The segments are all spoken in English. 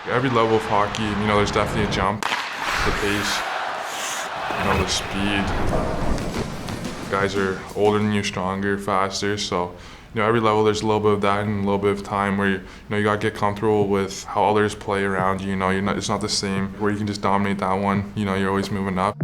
Every level of hockey, there's definitely a jump. The pace, the speed. Guys are older than you, stronger, faster, so every level there's a little bit of that and a little bit of time where you gotta get comfortable with how others play around you. It's not the same where you can just dominate that one. You're always moving up.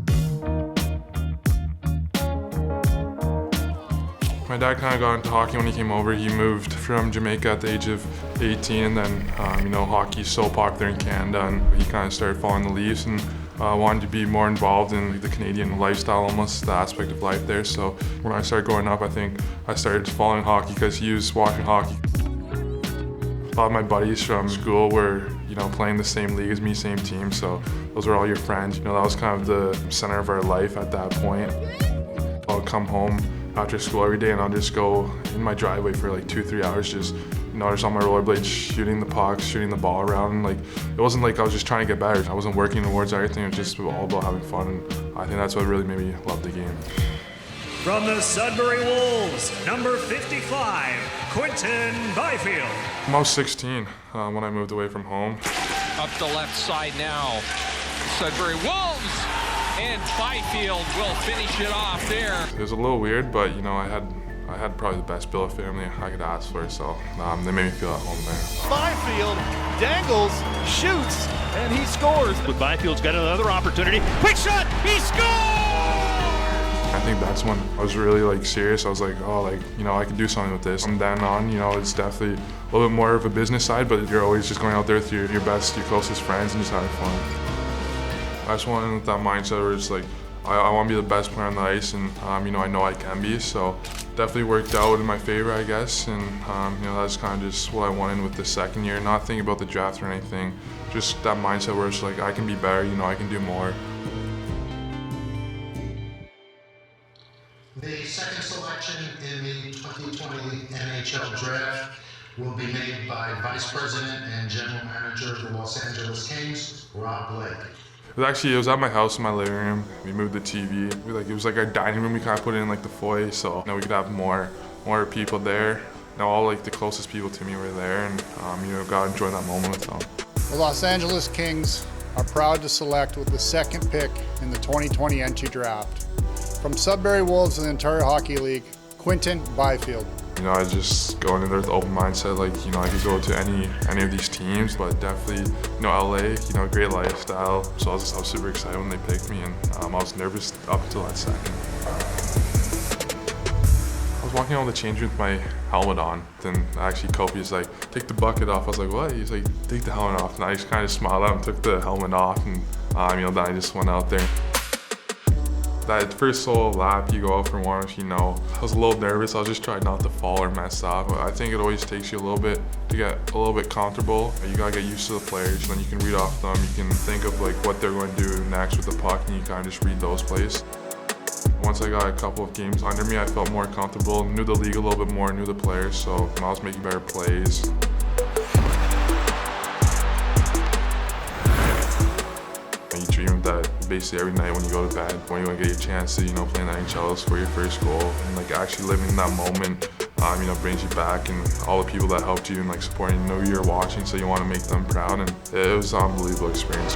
My dad kind of got into hockey when he came over. He moved from Jamaica at the age of 18, and then hockey's so popular in Canada, and he kind of started following the Leafs and wanted to be more involved in the Canadian lifestyle, almost the aspect of life there. So when I started growing up, I think I started following hockey because he was watching hockey. A lot of my buddies from school were playing the same league as me, same team, so those were all your friends. That was kind of the center of our life at that point. I'll come home after school every day and I'll just go in my driveway for like 2-3 hours just on my rollerblades, shooting the pucks, shooting the ball around. Like, it wasn't like I was just trying to get better. I wasn't working towards everything. It was just all about having fun, and I think that's what really made me love the game. From the Sudbury Wolves, number 55, Quinton Byfield. I was 16 when I moved away from home. Up the left side now, Sudbury Wolves, and Byfield will finish it off there. It was a little weird, but I had probably the best billet family I could ask for, so they made me feel at home there. Byfield dangles, shoots, and he scores. But Byfield's got another opportunity. Quick shot, he scores! I think that's when I was really serious. I was like, I can do something with this. From then on, it's definitely a little bit more of a business side, but you're always just going out there with your best, your closest friends and just having fun. I just went in with that mindset where it's like, I want to be the best player on the ice, and I know I can be, so definitely worked out in my favor, I guess, and that's kind of just what I wanted with the second year, not thinking about the draft or anything, just that mindset where it's like, I can be better, I can do more. The second selection in the 2020 NHL draft will be made by Vice President and General Manager of the Los Angeles Kings, Rob Blake. It was at my house in my living room. We moved the TV. It was like our dining room. We kind of put it in the foyer, so we could have more people there. All the closest people to me were there, and got to enjoy that moment with them. The Los Angeles Kings are proud to select with the second pick in the 2020 NT draft. From Sudbury Wolves and the Ontario Hockey League, Quinton Byfield. I just going in there with an open mindset, I could go to any of these teams, but definitely, LA, great lifestyle. So I was super excited when they picked me, and I was nervous up until that second. I was walking out of the change room with my helmet on, then actually Kobe is like, take the bucket off. I was like, what? He's like, take the helmet off. And I just kind of smiled at him, took the helmet off, and then I just went out there. That first solo lap, you go out for warm-up, I was a little nervous. I was just trying not to fall or mess up. I think it always takes you a little bit to get a little bit comfortable. You gotta get used to the players, then you can read off them. You can think of what they're going to do next with the puck, and you kind of just read those plays. Once I got a couple of games under me, I felt more comfortable, knew the league a little bit more, knew the players, so I was making better plays. You dream of that basically every night when you go to bed, when you want to get your chance to, play in the NHL, score your first goal, and actually living in that moment, brings you back, and all the people that helped you and supporting, you're watching, so you want to make them proud, and it was an unbelievable experience.